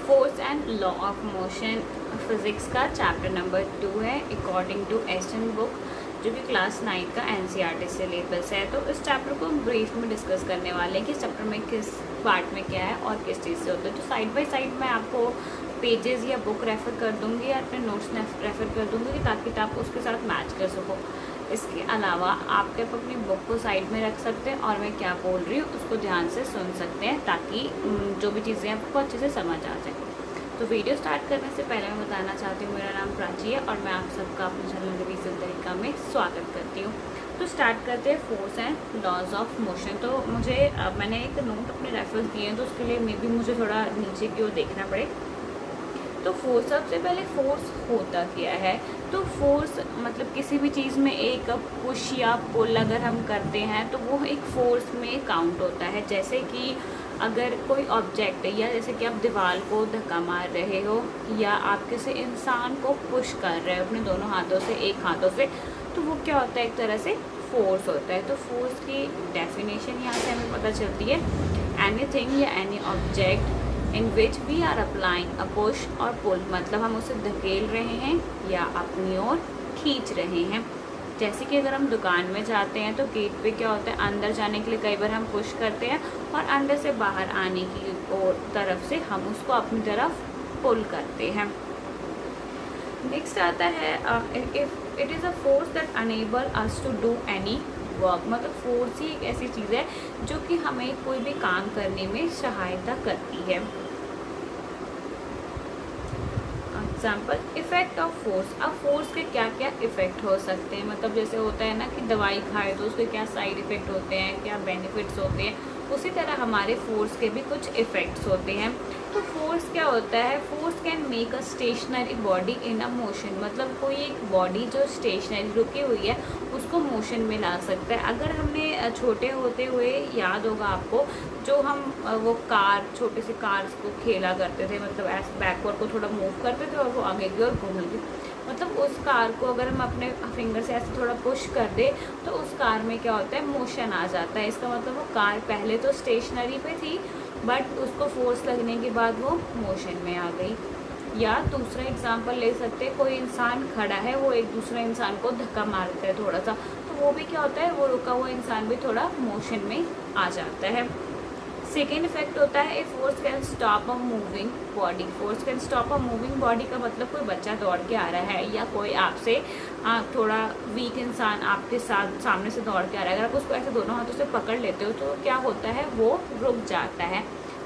Force and law of motion physics का chapter number 2 है according to Aston book, जो कि क्लास 9 का एनसीईआरटी सिलेबस है। तो इस चैप्टर को हम ब्रीफ में डिस्कस करने वाले हैं कि इस चैप्टर में किस पार्ट में क्या है और किस चीज़ से होता है। तो साइड बाय साइड मैं आपको पेजेस या बुक रेफ़र कर दूंगी या अपने नोट्स रेफ़र कर दूंगी ताकि आप उसके साथ मैच कर सको। इसके अलावा आप अपनी बुक को साइड में रख सकते हैं और मैं क्या बोल रही हूँ उसको ध्यान से सुन सकते हैं ताकि जो भी चीज़ें आपको अच्छे से समझ आ जाए। तो वीडियो स्टार्ट करने से पहले मैं बताना चाहती हूँ मेरा नाम प्राची है और मैं आप सबका अपने चैनल रिवीजन तरीका में स्वागत करती हूँ। तो स्टार्ट करते हैं force and laws of motion. तो मैंने एक नोट अपने रेफरेंस दिए हैं तो उसके लिए मे बी मुझे थोड़ा नीचे की ओर देखना पड़े। तो फोर्स, सबसे पहले फोर्स होता क्या है? तो फोर्स मतलब किसी भी चीज़ में एक पुश या पुल अगर हम करते हैं तो वो एक फोर्स में काउंट होता है। जैसे कि अगर कोई ऑब्जेक्ट है या जैसे कि आप दीवार को धक्का मार रहे हो या आप किसी इंसान को पुश कर रहे हो अपने दोनों हाथों से, एक हाथों से, तो वो क्या होता है? एक तरह से फोर्स होता है। तो फोर्स की डेफिनेशन यहाँ से हमें पता चलती है, एनीथिंग या any object in which we are applying a push और पुल, मतलब हम उसे धकेल रहे हैं या अपनी ओर खींच रहे हैं। जैसे कि अगर हम दुकान में जाते हैं तो गेट पे क्या होता है, अंदर जाने के लिए कई बार हम पुश करते हैं और अंदर से बाहर आने की तरफ से हम उसको अपनी तरफ पुल करते हैं। नेक्स्ट आता है if it is a force that enable us to do any work, मतलब फोर्स ही एक ऐसी चीज़ है जो कि हमें कोई भी काम करने में सहायता करती है। Example, effect of force. अब फोर्स के क्या क्या इफेक्ट हो सकते हैं, मतलब जैसे होता है ना कि दवाई खाए तो उसके क्या साइड इफेक्ट होते हैं, क्या बेनिफिट्स होते हैं, उसी तरह हमारे फोर्स के भी कुछ इफेक्ट्स होते हैं। तो फोर्स क्या होता है? Force can make a stationary body in a motion, मतलब कोई एक बॉडी जो स्टेशनरी रुकी हुई है उसको मोशन में ला सकता है। अगर हमने छोटे होते हुए याद होगा आपको, जो हम वो कार, छोटे से कार्स को खेला करते थे, मतलब ऐसे बैकवर्ड को थोड़ा मूव करते थे और वो आगे की ओर घूमती, मतलब उस कार को अगर हम अपने फिंगर से ऐसे थोड़ा पुश कर दे तो उस कार में क्या होता है? मोशन आ जाता है। इसका मतलब वो कार पहले तो स्टेशनरी पे थी बट उसको फोर्स लगने के बाद वो मोशन में आ गई। या दूसरा एग्जांपल ले सकते हैं, कोई इंसान खड़ा है, वो एक दूसरे इंसान को धक्का मारता है थोड़ा सा, तो वो भी क्या होता है? वो रुका हुआ इंसान भी थोड़ा मोशन में आ जाता है। सेकेंड इफेक्ट होता है force can stop a moving body. Force can stop a moving body का मतलब कोई बच्चा दौड़ के आ रहा है या कोई आपसे थोड़ा वीक इंसान आपके साथ सामने से दौड़ के आ रहा है, अगर आप उसको ऐसे दोनों हाथों से पकड़ लेते हो तो क्या होता है? वो रुक जाता है।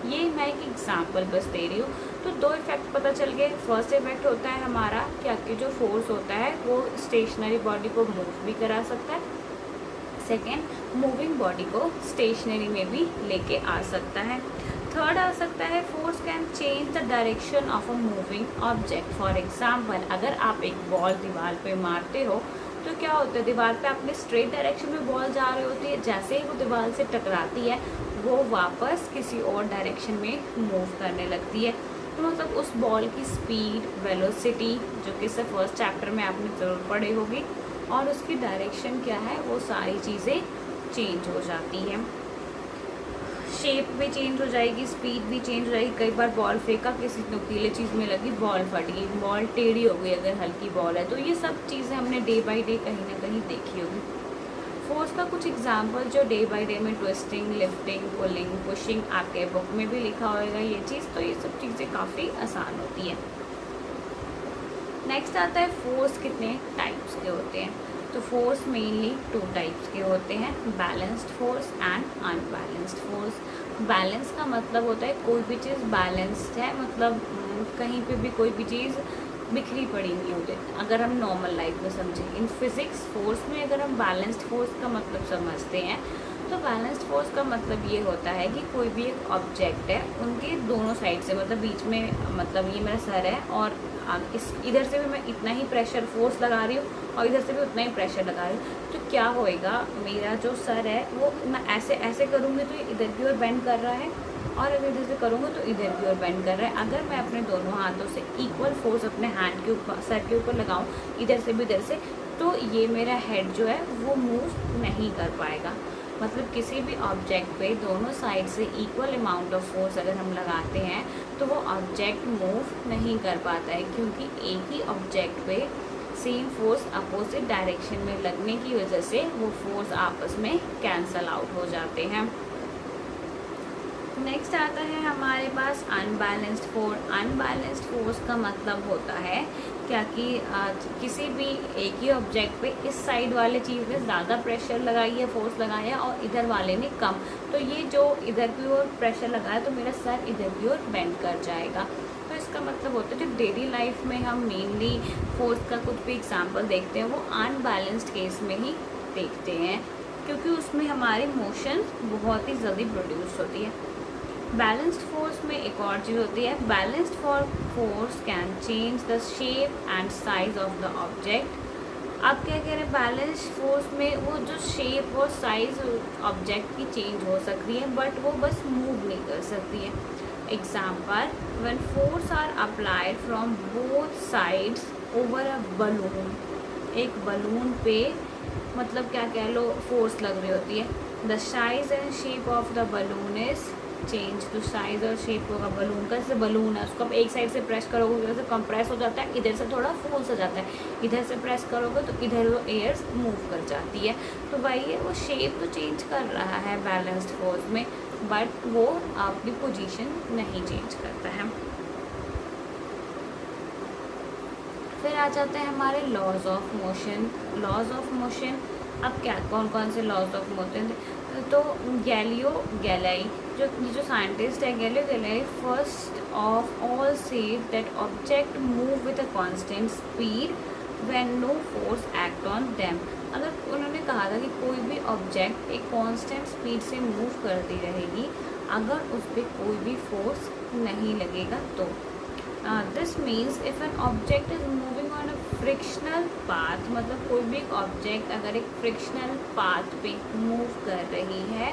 ये मैं एक एग्जाम्पल बस दे रही हूँ। तो दो इफेक्ट पता चल गए। फर्स्ट इफेक्ट होता है हमारा क्या कि जो फोर्स होता है वो स्टेशनरी बॉडी को मूव भी करा सकता है। सेकेंड, मूविंग बॉडी को स्टेशनरी में भी लेके आ सकता है। थर्ड आ सकता है force can change the direction of a moving object. For example, अगर आप एक बॉल दीवार पे मारते हो तो क्या होता है? दीवार पे अपने स्ट्रेट डायरेक्शन में बॉल जा रही होती है, जैसे ही वो दीवार से टकराती है वो वापस किसी और डायरेक्शन में मूव करने लगती है। तो मतलब उस बॉल की स्पीड, वेलोसिटी, जो कि सिर्फ फर्स्ट चैप्टर में आपने ज़रूर पढ़ी होगी, और उसकी डायरेक्शन क्या है, वो सारी चीज़ें चेंज हो जाती हैं। शेप भी चेंज हो जाएगी, स्पीड भी चेंज हो जाएगी। कई बार बॉल फेंका, किसी नुकीले चीज़ में लगी, बॉल फट गई, बॉल टेढ़ी हो गई अगर हल्की बॉल है। तो ये सब चीज़ें हमने डे बाय डे कहीं ना कहीं देखी होगी। फोर्स का कुछ एग्जाम्पल जो डे बाय डे में ट्विस्टिंग, लिफ्टिंग, पुलिंग, पुशिंग, आपके बुक में भी लिखा होगा ये चीज़। तो ये सब चीज़ें काफ़ी आसान होती है। नेक्स्ट आता है फोर्स कितने टाइप्स के होते हैं। तो फोर्स मेनली 2 टाइप्स के होते हैं, balanced force and unbalanced force. Balance का मतलब होता है कोई भी चीज़ बैलेंस्ड है, मतलब कहीं पे भी कोई भी चीज़ बिखरी पड़ी नहीं होती, अगर हम नॉर्मल लाइफ में समझें। इन फिज़िक्स फोर्स में अगर हम बैलेंस्ड फोर्स का मतलब समझते हैं तो बैलेंस्ड फोर्स का मतलब ये होता है कि कोई भी एक ऑब्जेक्ट है, उनके दोनों साइड से, मतलब बीच में, मतलब ये मेरा सर है और इस इधर से भी मैं इतना ही प्रेशर फोर्स लगा रही हूँ और इधर से भी उतना ही प्रेशर लगा रही हूँ, तो क्या होएगा? मेरा जो सर है वो मैं ऐसे ऐसे करूँगी तो ये इधर की ओर बेंड कर रहा है और अगर इधर से करूँगी तो इधर की ओर बेंड कर रहा है। अगर मैं अपने दोनों हाथों से इक्वल फोर्स अपने हैंड के ऊपर, सर के ऊपर लगाऊँ, इधर से भी इधर से, तो ये मेरा हेड जो है वो मूव नहीं कर पाएगा। मतलब किसी भी ऑब्जेक्ट पे दोनों साइड से इक्वल अमाउंट ऑफ फोर्स अगर हम लगाते हैं तो वो ऑब्जेक्ट मूव नहीं कर पाता है, क्योंकि एक ही ऑब्जेक्ट पे सेम फोर्स अपोजिट डायरेक्शन में लगने की वजह से वो फोर्स आपस में कैंसल आउट हो जाते हैं। नेक्स्ट आता है हमारे पास अनबैलेंस्ड फोर्स। अनबैलेंस्ड फोर्स का मतलब होता है क्या कि किसी भी एक ही ऑब्जेक्ट पे इस साइड वाले चीज़ ने ज़्यादा प्रेशर लगाई है, फोर्स लगाया, और इधर वाले ने कम। तो ये जो इधर की ओर प्रेशर लगाया तो मेरा सर इधर की ओर बेंड कर जाएगा। तो इसका मतलब होता है जो डेली लाइफ में हम मेनली फोर्स का कुछ भी एग्जाम्पल देखते हैं वो अनबैलेंस्ड केस में ही देखते हैं, क्योंकि उसमें हमारी मोशन बहुत ही जल्दी प्रोड्यूस होती है। बैलेंस्ड फोर्स में एक और चीज़ होती है, balanced force can change the shape and size of the object. आप क्या कह रहे हैं, बैलेंस्ड फोर्स में वो जो शेप और साइज ऑब्जेक्ट की चेंज हो सकती है, बट वो बस मूव नहीं कर सकती है। Example, when force are applied from both sides over a balloon. एक बलून पे मतलब क्या कह लो फोर्स लग रही होती है, the size and shape of the balloon is change. तो साइज और शेप होगा बलून का, जैसे बलून है उसको आप एक साइड से प्रेस करोगे उधर से कंप्रेस हो जाता है, इधर से थोड़ा फूल सा जाता है, इधर से प्रेस करोगे तो इधर वो एयर मूव कर जाती है। तो भाई वो शेप तो चेंज कर रहा है बैलेंस्ड फोर्स में, बट वो आपकी पोजीशन नहीं चेंज करता है। फिर आ जाते हैं हमारे laws of motion. Laws of motion, अब क्या कौन कौन से लॉज ऑफ मोशन, तो गैलियो गैलाई जो साइंटिस्ट है, Galileo Galilei first of all said that object move with a constant speed when no force act on them. अगर उन्होंने कहा था कि कोई भी ऑब्जेक्ट एक कांस्टेंट स्पीड से मूव करती रहेगी अगर उस पर कोई भी फोर्स नहीं लगेगा तो। This means if an object is moving on a frictional path, मतलब कोई भी एक ऑब्जेक्ट अगर एक फ्रिक्शनल पाथ पे मूव कर रही है,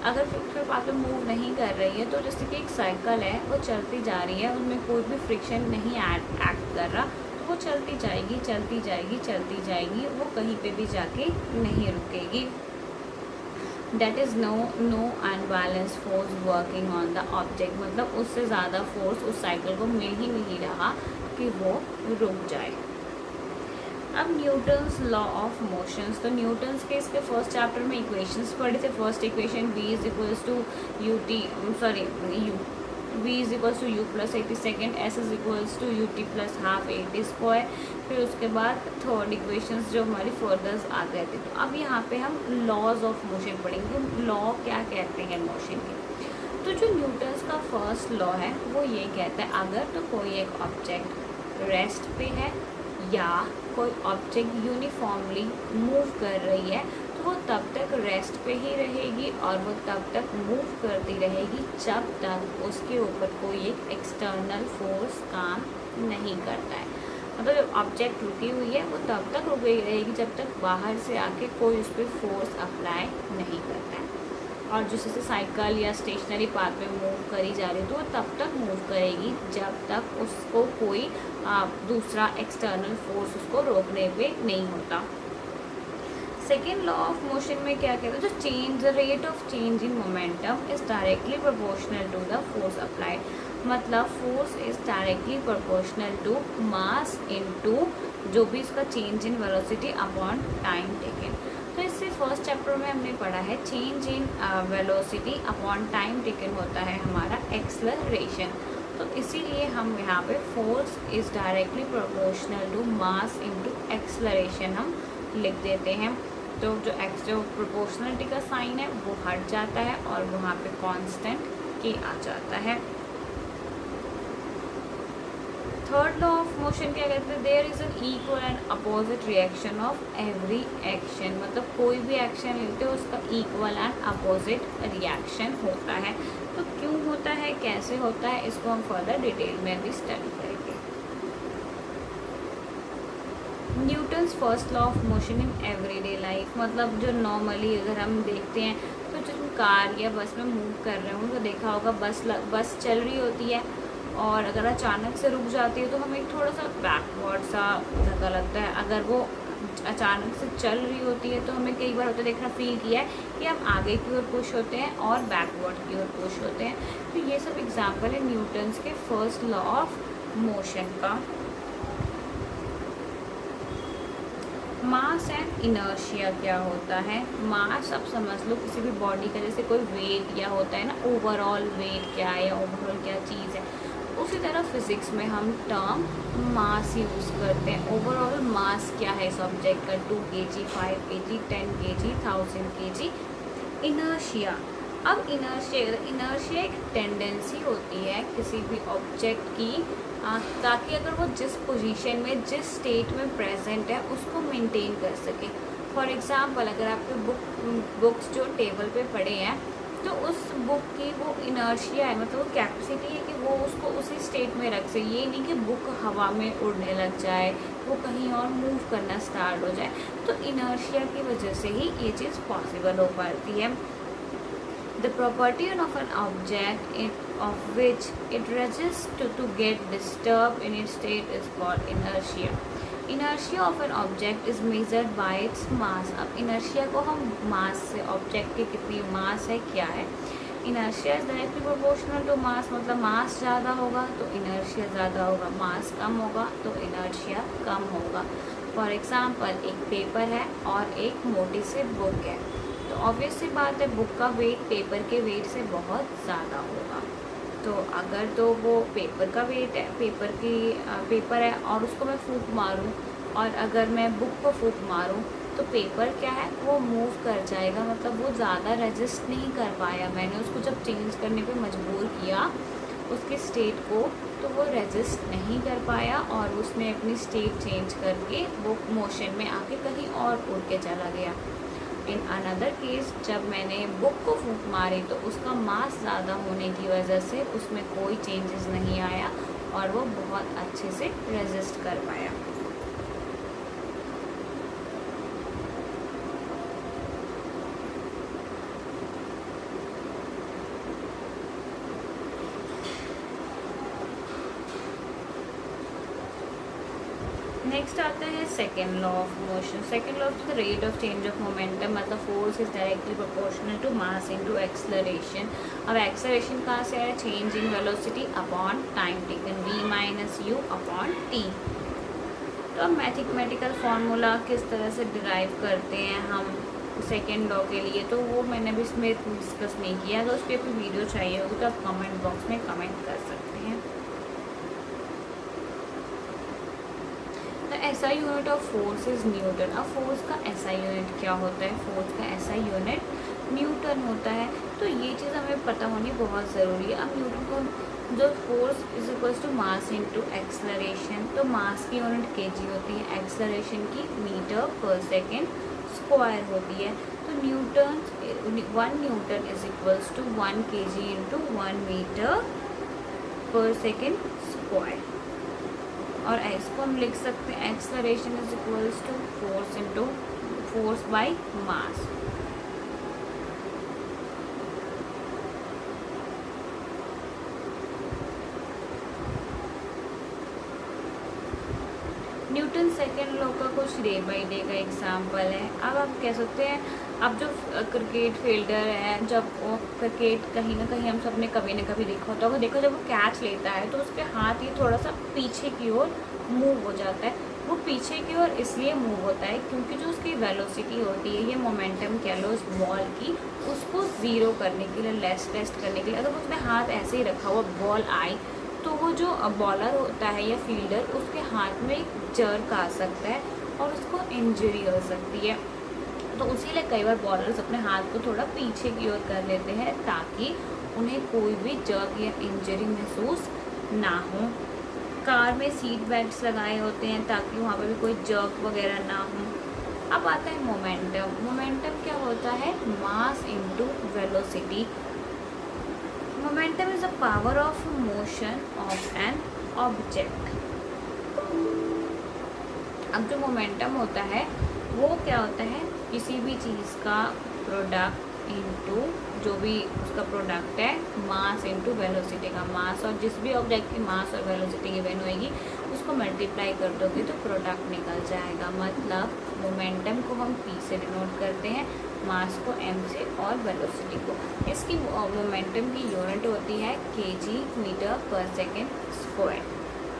अगर फ्रिक्शनल पाथ पे मूव नहीं कर रही है तो जैसे कि एक साइकिल है वो चलती जा रही है, उनमें कोई भी फ्रिक्शन नहीं एक्ट कर रहा, तो वो चलती जाएगी चलती जाएगी चलती जाएगी, वो कहीं पे भी जाके नहीं रुकेगी। That is no unbalance force working on the object, मतलब उससे ज़्यादा फोर्स उस साइकिल को मिल ही नहीं रहा कि वो रुक जाए। अब न्यूटन्स लॉ ऑफ मोशंस, तो न्यूटन्स के इसके फर्स्ट चैप्टर में इक्वेशंस पढ़े थे। First equation v is equals to v is equals to u plus 80, second s is equals to ut plus half 80 square. फिर उसके बाद थर्ड इक्वेशंस जो हमारी फर्दर्स आ गए थे। तो अब यहाँ पे हम लॉज ऑफ मोशन पढ़ेंगे। लॉ क्या कहते हैं मोशन के, तो जो न्यूटन्स का फर्स्ट लॉ है वो ये कहता है अगर तो कोई एक ऑब्जेक्ट रेस्ट पे है या कोई ऑब्जेक्ट यूनिफॉर्मली मूव कर रही है तो वो तब तक रेस्ट पे ही रहेगी और वो तब तक मूव करती रहेगी जब तक उसके ऊपर कोई एक एक्सटर्नल फोर्स काम नहीं करता है। मतलब जब ऑब्जेक्ट रुकी हुई है वो तब तक रुकी रहेगी जब तक बाहर से आके कोई उस पर फोर्स अप्लाई नहीं करता है। और जैसे साइकिल या स्टेशनरी पाथ में मूव करी जा रही है तो वो तब तक मूव करेगी जब तक उसको कोई दूसरा एक्सटर्नल फोर्स उसको रोकने पे नहीं होता। सेकेंड लॉ ऑफ मोशन में क्या कहते हैं, जो change the rate of change in momentum is directly proportional to the force applied, मतलब force is directly proportional to mass into जो भी इसका change in velocity upon time taken. तो इससे फर्स्ट चैप्टर में हमने पढ़ा है change in velocity upon time taken होता है हमारा एक्सलरेशन। तो इसीलिए हम यहाँ पे force is directly proportional to mass into acceleration हम लिख देते हैं। तो जो प्रोपोर्शनलिटी का साइन है वो हट जाता है और वहाँ पे कांस्टेंट के आ जाता है। थर्ड लॉ ऑफ मोशन क्या कहते हैं, there is an equal and opposite reaction of every action, मतलब कोई भी एक्शन लेते हो उसका इक्वल एंड अपोजिट रिएक्शन होता है। तो क्यों होता है, कैसे होता है, इसको हम फर्दर डिटेल में भी स्टडी करेंगे। Newton's first law of motion in everyday life, मतलब जो नॉर्मली अगर हम देखते हैं तो जो कार या बस में मूव कर रहे होंगे तो देखा होगा बस चल रही होती है और अगर अचानक से रुक जाती है तो हमें थोड़ा सा बैकवर्ड सा धक्का लगता है। अगर वो अचानक से चल रही होती है तो हमें कई बार होता है, देखना फील किया है कि हम आगे की ओर पुश होते हैं और बैकवर्ड की ओर पुश होते हैं। तो ये सब एग्जाम्पल है न्यूटन्स के फर्स्ट लॉ ऑफ मोशन का। मास एंड इनर्शिया क्या होता है? मास आप समझ लो किसी भी बॉडी का, जैसे कोई वेट या होता है ना, ओवरऑल वेट क्या है या ओवरऑल क्या चीज़ है, उसी तरह फिजिक्स में हम टर्म मास यूज़ करते हैं। ओवरऑल मास क्या है इस ऑब्जेक्ट का? 2 kg, 5 kg, 10 kg, 1000 kg। Inertia, अब इनर्शिया एक टेंडेंसी होती है किसी भी ऑब्जेक्ट की, ताकि अगर वो जिस पोजीशन में, जिस स्टेट में प्रेजेंट है उसको मेंटेन कर सके। फॉर एग्जांपल, अगर आपके बुक्स जो टेबल पे पड़े हैं तो उस बुक की वो इनर्शिया है, मतलब वो कैपेसिटी है कि वो उसको उसी स्टेट में रख सके। ये नहीं कि बुक हवा में उड़ने लग जाए, वो कहीं और मूव करना स्टार्ट हो जाए। तो इनर्शिया की वजह से ही ये चीज़ पॉसिबल हो पाती है। The property of an object of which it resists to get disturbed in its state is called inertia. Inertia of an object is measured by its mass. अब inertia को हम mass से, object की कितनी mass है क्या है, inertia is directly proportional to mass, मतलब mass ज़्यादा होगा तो inertia ज़्यादा होगा, mass कम होगा तो inertia कम होगा। For example, एक पेपर है और एक मोटी सी बुक है, तो ऑब्वियस सी बात है बुक का वेट पेपर के वेट से बहुत ज़्यादा होगा। तो अगर तो वो पेपर का वेट है, पेपर है और उसको मैं फूंक मारूं, और अगर मैं बुक को फूंक मारूं तो पेपर क्या है, वो मूव कर जाएगा, मतलब वो ज़्यादा रेजिस्ट नहीं कर पाया। मैंने उसको जब चेंज करने पे मजबूर किया उसके स्टेट को, तो वो रेजिस्ट नहीं कर पाया और उसने अपनी स्टेट चेंज करके वो मोशन में आके कहीं और उड़ के चला गया। इन अनदर केस, जब मैंने बुक को फूंक मारी तो उसका मास ज़्यादा होने की वजह से उसमें कोई चेंजेस नहीं आया और वो बहुत अच्छे से रेजिस्ट कर पाया। नेक्स्ट आता है second law of motion. Second law of the rate of change of momentum, मतलब force is directly proportional to mass into acceleration. अब एक्सेलरेशन कहाँ से आया? Change in velocity upon time taken, v minus U upon T. तो अब mathematical formula किस तरह से डिराइव करते हैं हम सेकेंड लॉ के लिए, तो वो मैंने भी इसमें डिस्कस नहीं किया। तो उस पर कोई वीडियो चाहिए होगी तो आप कमेंट बॉक्स में कमेंट कर सकते हैं। ऐसा unit of force is Newton. अब फोर्स का ऐसा यूनिट क्या होता है? फोर्स का ऐसा यूनिट न्यूटन होता है। तो ये चीज़ हमें पता होनी बहुत ज़रूरी है। अब न्यूटन को, जो force is equals to mass into acceleration, तो मास की यूनिट केजी होती है, एक्सेलरेशन की मीटर पर सेकेंड स्क्वायर होती है। तो Newton 1 Newton is equals to 1 kg into 1 metre per second square. और इसको हम लिख सकते हैं acceleration is equals to force into force by mass. Newton second law का कुछ डे बाई डे का एग्जाम्पल है। अब आप कह सकते हैं, अब जो क्रिकेट फील्डर है, जब वो क्रिकेट कहीं ना कहीं हम सब ने कभी ना कभी देखा होता है, देखो जब वो कैच लेता है तो उसके हाथ ये थोड़ा सा पीछे की ओर मूव हो जाता है। वो पीछे की ओर इसलिए मूव होता है क्योंकि जो उसकी वेलोसिटी होती है, ये मोमेंटम कह लो उस बॉल की, उसको ज़ीरो करने के लिए, लेस टेस्ट करने के लिए, अगर उसने हाथ ऐसे ही रखा हुआ बॉल आई तो वो जो बॉलर होता है या फील्डर, उसके हाथ में एक जर्क आ सकता है और उसको इंजरी हो सकती है। तो इसीलिए कई बार बॉलर्स अपने हाथ को थोड़ा पीछे की ओर कर लेते हैं ताकि उन्हें कोई भी जर्क या इंजरी महसूस ना हो। कार में सीट बेल्ट्स लगाए होते हैं ताकि वहाँ पे भी कोई जर्क वगैरह ना हो। अब आता है मोमेंटम। मोमेंटम क्या होता है? Mass into velocity. Momentum is the power of motion of an object. अब जो मोमेंटम होता है वो क्या होता है? किसी भी चीज़ का प्रोडक्ट इंटू जो भी उसका प्रोडक्ट है, मास इंटू वेलोसिटी का मास, और जिस भी ऑब्जेक्ट की मास और वेलोसिटी गिवन होएगी उसको मल्टीप्लाई कर दोगे तो प्रोडक्ट निकल जाएगा। मतलब मोमेंटम को हम p से डिनोट करते हैं, मास को m से और वेलोसिटी को। इसकी मोमेंटम की यूनिट होती है kg metre per second square.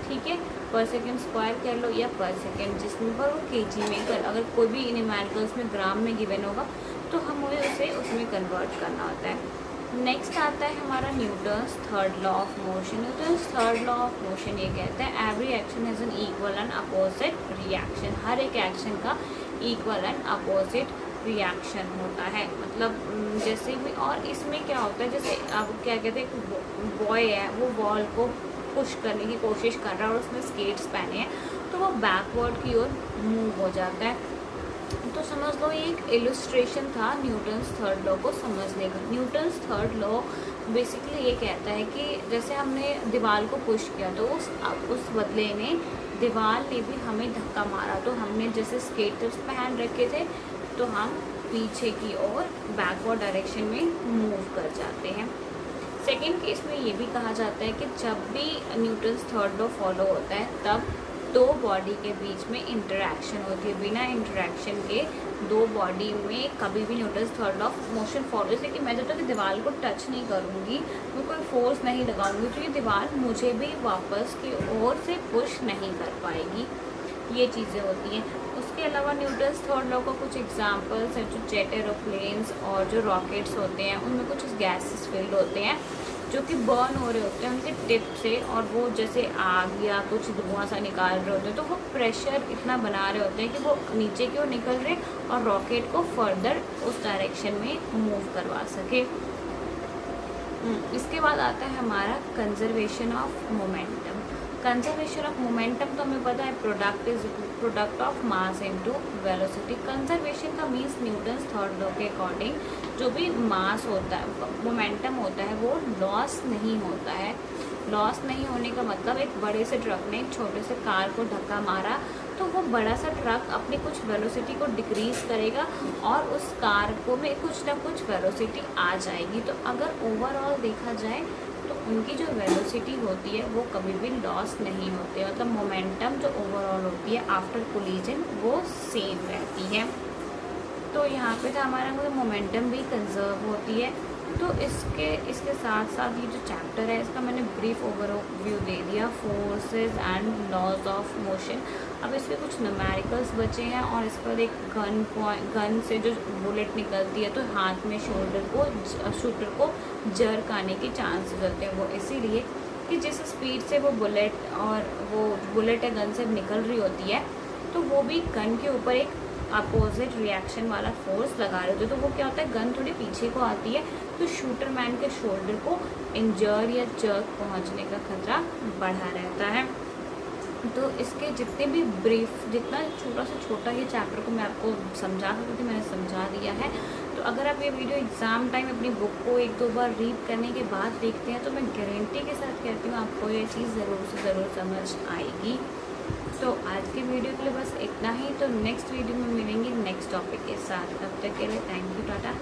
ठीक है, पर सेकेंड स्क्वायर कर लो या पर सेकेंड, जिसमें पर वो kg में कर, अगर कोई भी न्यूमेरिकल्स में ग्राम में गिवन होगा तो हमें उसे उसमें कन्वर्ट करना होता है। नेक्स्ट आता है हमारा Newton's third law of motion. Newton's third law of motion ये कहता है every action has an equal and opposite reaction. हर एक एक्शन का इक्वल एंड अपोजिट रिएक्शन होता है। मतलब जैसे भी, और इसमें क्या होता है, जैसे अब क्या कहते हैं, एक बॉय है वो बॉल को पुश करने की कोशिश कर रहा है और उसने स्केट्स पहने हैं तो वो बैकवर्ड की ओर मूव हो जाता है। तो समझ लो ये एक इलस्ट्रेशन था न्यूटन्स थर्ड लॉ को समझने का। न्यूटन्स थर्ड लॉ बेसिकली ये कहता है कि जैसे हमने दीवार को पुश किया तो उस बदले में दीवार ने भी हमें धक्का मारा, तो हमने जैसे स्केटर्स पहन रखे थे तो हम पीछे की ओर बैकवर्ड डायरेक्शन में मूव कर जाते हैं। सेकेंड केस में ये भी कहा जाता है कि जब भी न्यूटन्स थर्ड लॉ फॉलो होता है तब दो बॉडी के बीच में इंटरेक्शन होती है। बिना इंटरेक्शन के दो बॉडी में कभी भी Newton's third law of motion follow, जैसे कि मैं जब तक दीवार को टच नहीं करूँगी, मैं कोई फोर्स नहीं लगाऊंगी तो ये दीवार मुझे भी वापस की ओर से पुश नहीं कर पाएगी। ये चीज़ें होती हैं। उसके अलावा न्यूटन्स थर्ड लॉ का कुछ एग्जांपल्स हैं, जो जेट एरोप्लेन्स और जो रॉकेट्स होते हैं उनमें कुछ गैसेस फिल्ड होते हैं जो कि बर्न हो रहे होते हैं उनके टिप से, और वो जैसे आग या कुछ धुआं सा निकाल रहे होते हैं तो वो प्रेशर इतना बना रहे होते हैं कि वो नीचे की ओर निकल रहे और रॉकेट को फर्दर उस डायरेक्शन में मूव करवा सके। इसके बाद आता है हमारा conservation of momentum. Conservation of momentum तो हमें पता है product of mass into velocity. Conservation का मीन्स न्यूटन्स थर्ड लॉ के अकॉर्डिंग जो भी मास होता है, मोमेंटम होता है, वो लॉस नहीं होता है। लॉस नहीं होने का मतलब एक बड़े से ट्रक ने एक छोटे से कार को धक्का मारा तो वो बड़ा सा ट्रक अपनी कुछ वेलोसिटी को डिक्रीज़ करेगा और उस कार को में कुछ ना कुछ वेलोसिटी आ जाएगी। तो अगर ओवरऑल देखा जाए तो उनकी जो वेलोसिटी होती है वो कभी भी लॉस नहीं होती है। मतलब मोमेंटम जो ओवरऑल होती है आफ्टर कोलिजन वो सेम रहती है। तो यहाँ पे था हमारा मतलब मोमेंटम भी कंजर्व होती है। तो इसके साथ साथ ये जो चैप्टर है इसका मैंने ब्रीफ ओवरव्यू दे दिया, forces and laws of motion. अब इसके कुछ न्यूमेरिकल्स बचे हैं और इसके बाद एक गन से जो बुलेट निकलती है तो हाथ में शूटर को जर्क आने के चांसेस होते हैं। वो इसीलिए कि जिस स्पीड से वो बुलेट है गन से निकल रही होती है तो वो भी गन के ऊपर एक अपोजिट रिएक्शन वाला फोर्स लगा रहे होते हैं। तो वो क्या होता है, गन थोड़ी पीछे को आती है तो शूटर मैन के शोल्डर को इंजर या जर्क पहुंचने का खतरा बढ़ा रहता है। तो इसके जितने भी ब्रीफ, जितना छोटा से छोटा ये चैप्टर को मैं आपको समझा सकती थी मैंने समझा दिया है। तो अगर आप ये वीडियो एग्ज़ाम टाइम अपनी बुक को एक दो बार रीड करने के बाद देखते हैं तो मैं गारंटी के साथ कहती हूँ आपको ये चीज़ ज़रूर से ज़रूर समझ आएगी। तो आज के वीडियो के लिए बस इतना ही। तो नेक्स्ट वीडियो में मिलेंगे नेक्स्ट टॉपिक के साथ। तब तक के लिए थैंक यू, टाटा।